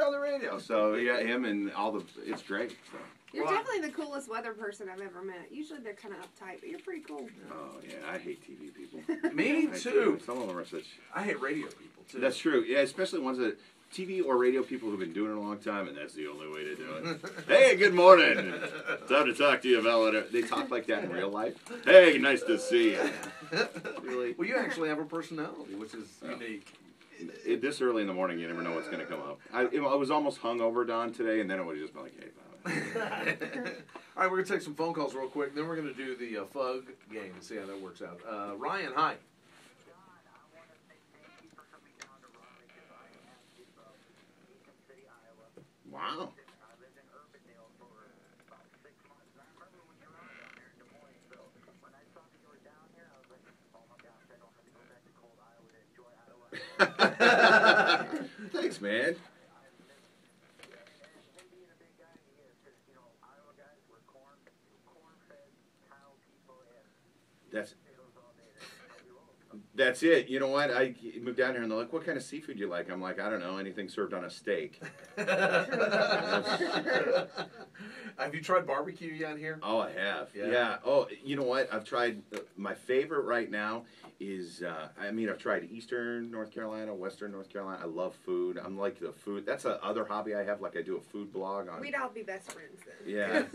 on the radio. So yeah, him and all the, it's great. So. You're definitely the coolest weather person I've ever met. Usually they're kind of uptight, but you're pretty cool. Oh yeah, I hate TV people. Me too. Some of them are such. I hate radio people too. That's true. Yeah, especially ones that TV or radio people who've been doing it a long time, and that's the only way to do it. Hey, good morning. Time to talk to you about it. They talk like that in real life. Hey, nice to see you. Really? Well, you actually have a personality, which is unique. This early in the morning, you never know what's going to come up. I was almost hungover, Don, today, and then it would have just been like, hey, all right, we're going to take some phone calls real quick, then we're going to do the Fug game and see how that works out. Ryan, hi. Wow. Thanks, man. That's it. You know what? I moved down here and they're like, what kind of seafood do you like? I'm like, I don't know, anything served on a steak. Have you tried barbecue yet here? Oh, I have. Yeah. Oh, you know what? I've tried, my favorite right now is, I've tried Eastern North Carolina, Western North Carolina. I love food. I'm like the food. That's the other hobby I have. Like I do a food blog on. We'd all be best friends then. Yeah.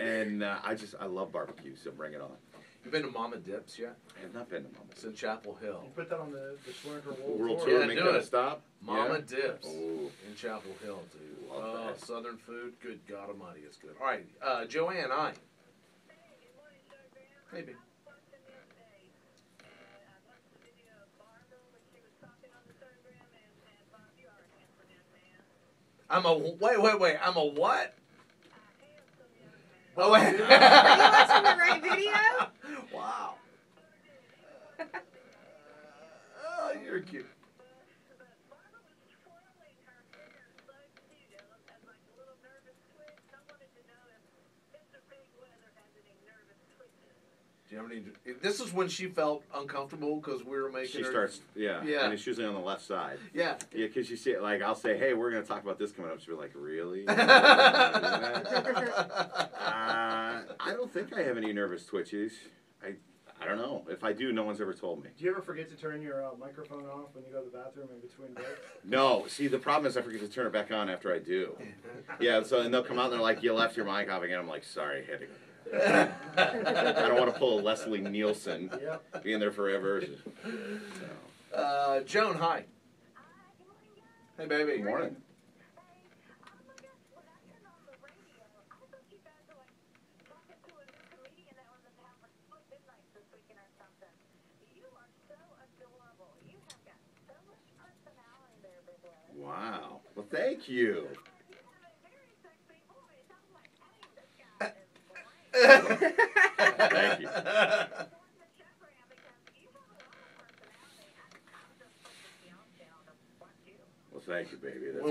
And I love barbecue, so bring it on. You been to Mama Dips yet? I have not been to Mama Dips. It's in Chapel Hill. You put that on the Schwerner World Tour. Yeah, Make do that a it. stop. Mama Dips in Chapel Hill, dude. Love that. Southern food. Good God Almighty, it's good. All right, Joanne, hi. Maybe. I'm a wait. I'm a what? Oh, wait. Are you watching the right video? Wow. Oh, you're cute. Do you have any? This is when she felt uncomfortable because we were making. She starts, yeah. And it's usually on the left side. Yeah. Yeah, because you see it, like, I'll say, hey, we're going to talk about this coming up. She'll be like, really? I don't think I have any nervous twitches. I don't know. If I do, no one's ever told me. Do you ever forget to turn your microphone off when you go to the bathroom in between breaks? No. See, the problem is I forget to turn it back on after I do. Yeah, so, and they'll come out and they're like, you left your mic off again. I'm like, sorry, I had to go. I don't want to pull a Leslie Nielsen, being there forever. So. Joan, hi. Hey, baby. Good morning. Wow. Well, thank you. Thank you. Well, thank you, baby. That's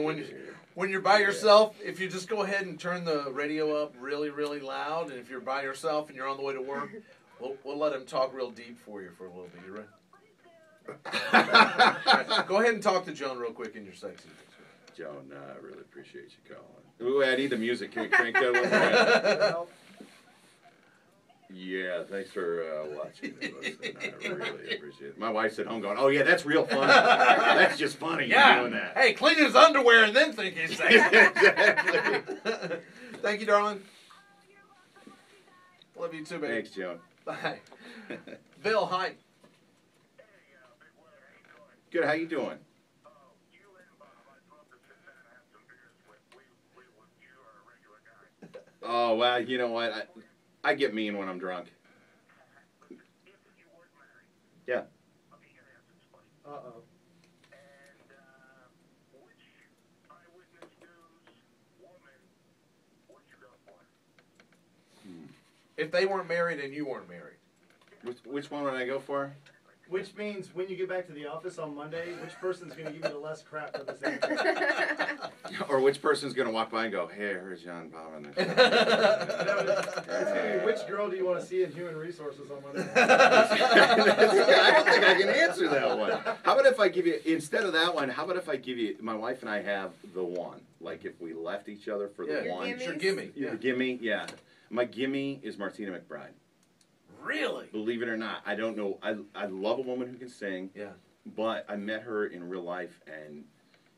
when you're by yourself, if you just go ahead and turn the radio up really, really loud, and if you're by yourself and you're on the way to work, we'll let him talk real deep for you for a little bit. You ready? Right, go ahead and talk to Joan real quick in your sexy. Joan, I really appreciate you calling. Ooh, I need the music. Can we crank that a little bit? Yeah, thanks for watching and listening. I really appreciate it. My wife's at home going, oh, yeah, that's real funny. That's just funny you're doing that. Hey, clean his underwear and then think he's sexy. Exactly. Thank you, darling. Love you too, baby. Thanks, Joan. Bye. Bill, hi. Good, how you doing? Oh, well, you know what? I get mean when I'm drunk. Yeah. Uh-oh. If they weren't married and you weren't married. Which one would I go for? Which means when you get back to the office on Monday, which person's going to give you the less crap for this answer? or which person's going to walk by and go, hey, I heard John Bob on It's gonna be, which girl do you want to see in human resources on Monday? I don't think I can answer that one. How about if I give you, instead of that one, how about if I give you, my wife and I have the one. Like if we left each other for the Yeah, one. sure, gimme. The gimme, yeah. My gimme is Martina McBride. Really? Believe it or not, I don't know. I love a woman who can sing. Yeah. But I met her in real life, and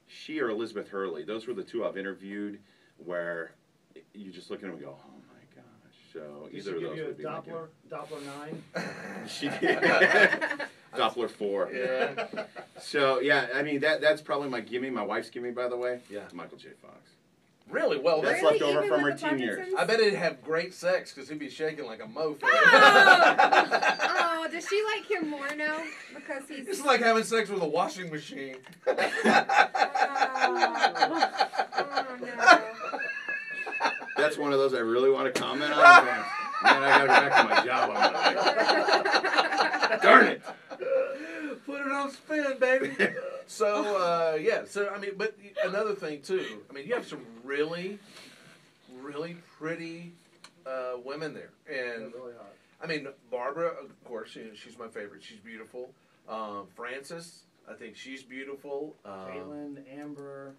she or Elizabeth Hurley, those were the two I've interviewed where you just look at them and go, oh my gosh. So Did either she of give those you a would be my gimme. Doppler 9? She did. Doppler 4. Yeah. So yeah, I mean that's probably my gimme. My wife's gimme, by the way. Yeah. Michael J. Fox. Really? Well, That's Really? left over Even from with her the teen years. Parkinson's? I bet he'd have great sex because he'd be shaking like a mofo. Oh, does she like him more now? Because he's. It's like having sex with a washing machine. Oh, no. That's one of those I really want to comment on. Man, I gotta go back to my job on Monday. Darn it! Put it on spin, baby. So, yeah. So, I mean, but another thing, too. I mean, you have some really, really pretty women there. And, Really hot. I mean, Barbara, of course, she's my favorite. She's beautiful. Frances, I think she's beautiful. Caitlin, Amber,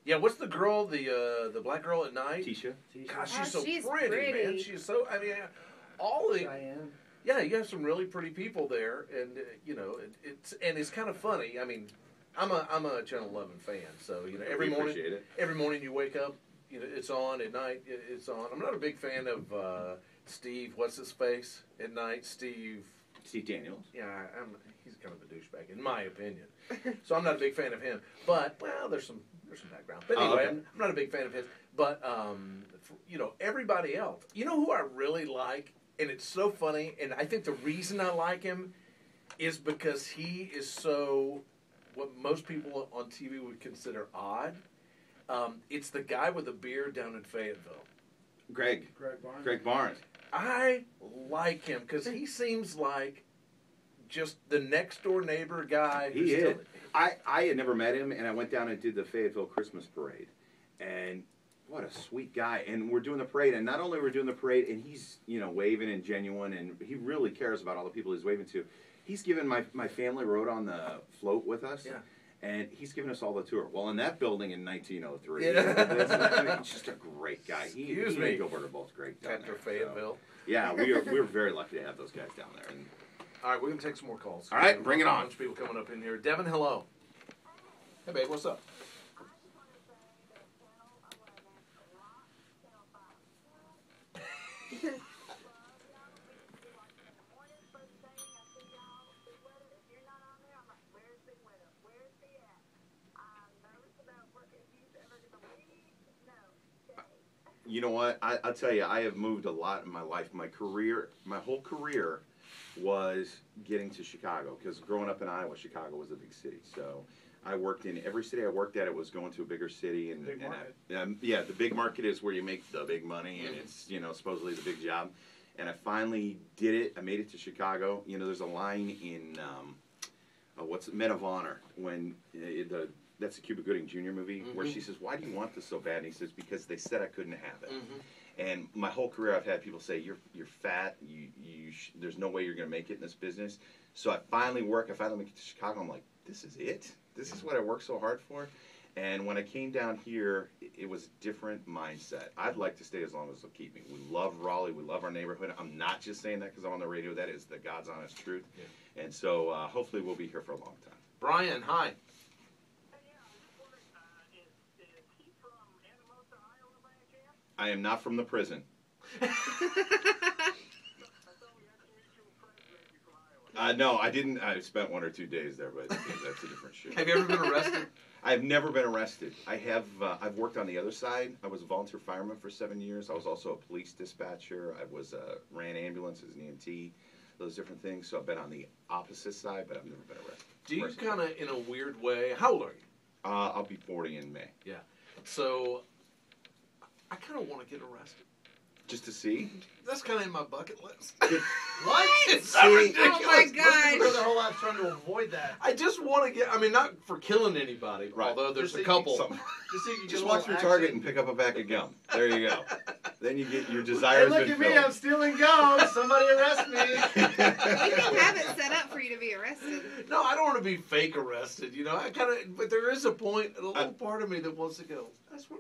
Yeah, what's the girl, the black girl at night? Tisha. Gosh, Oh, she's so she's pretty, man. pretty. She's so, I mean, all the... Diane. Yeah, you have some really pretty people there, and you know, it's kind of funny. I mean, I'm a Channel 11 fan, so you know, We every appreciate it. morning you wake up, you know, it's on at night. It's on. I'm not a big fan of Steve. What's his face at night? Steve Daniels. Yeah, he's kind of a douchebag in my opinion. So I'm not a big fan of him. But well, there's some background. But anyway, okay. I'm not a big fan of his. But you know, everybody else. You know who I really like, and it's so funny. And I think the reason I like him is because he is so what most people on TV would consider odd. It's the guy with the beard down in Fayetteville. Greg Barnes. Barnes. I like him because he seems like just the next door neighbor guy. He is. I had never met him, and I went down and did the Fayetteville Christmas parade. And what a sweet guy. And we're doing the parade, and not only we're doing the parade, and he's, you know, waving and genuine, and he really cares about all the people he's waving to. He's given my family rode on the float with us. Yeah. And he's given us all the tour. Well, in that building in 1903, Yeah. he's just a great guy. Excuse he me. and Gilbert are both great down After there. Fayetteville. So, yeah, we're very lucky to have those guys down there. And All right, we're gonna take some more calls. All right, bring it on. A bunch of people coming up in here. Devin, hello. Hey, babe, what's up? you know what? I'll tell you, I have moved a lot in my life. My whole career was getting to Chicago, because growing up in Iowa, Chicago was a big city. So I worked in every city I worked at. It was going to a bigger city, and, Big market. yeah, the big market is where you make the big money, and it's, you know, supposedly the big job. And I finally did it. I made it to Chicago. You know, there's a line in Men of Honor, when that's the Cuba Gooding Jr. movie, where she says, "Why do you want this so bad?" And he says, "Because they said I couldn't have it." And my whole career, I've had people say, "You're fat. There's no way you're going to make it in this business." So I finally make it to Chicago. I'm like, this is it. This is what I worked so hard for. And when I came down here, it was a different mindset. I'd like to stay as long as they'll keep me. We love Raleigh. We love our neighborhood. I'm not just saying that because I'm on the radio. That is the God's honest truth. Yeah. And so hopefully we'll be here for a long time. Brian, hi. I am not from the prison. No, I didn't. I spent 1 or 2 days there, but that's a different shoot. Have you ever been arrested? I've never been arrested. I have. I've worked on the other side. I was a volunteer fireman for 7 years. I was also a police dispatcher. I was ran ambulances and EMT, those different things. So I've been on the opposite side, but I've never been arrested. Do you kind of, in a weird way, how old are you? I'll be 40 in May. Yeah. So I kind of want to get arrested. Just to see? That's kind of in my bucket list. What? It's See? so Oh ridiculous. my Most people go gosh. their whole life trying to avoid that. I just want to get. I mean, not for killing anybody. Right. Although there's Just a so you couple. Some- Just so you can Just get a walk little through action. Target and pick up a pack of gum. There you go. Then you get your Hey, desires look been at me! filled. I'm stealing gum. Somebody arrest me! We can have it set up for you to be arrested. No, I don't want to be fake arrested. You know, I kind of. But there is a point, a little part of me that wants to go. That's what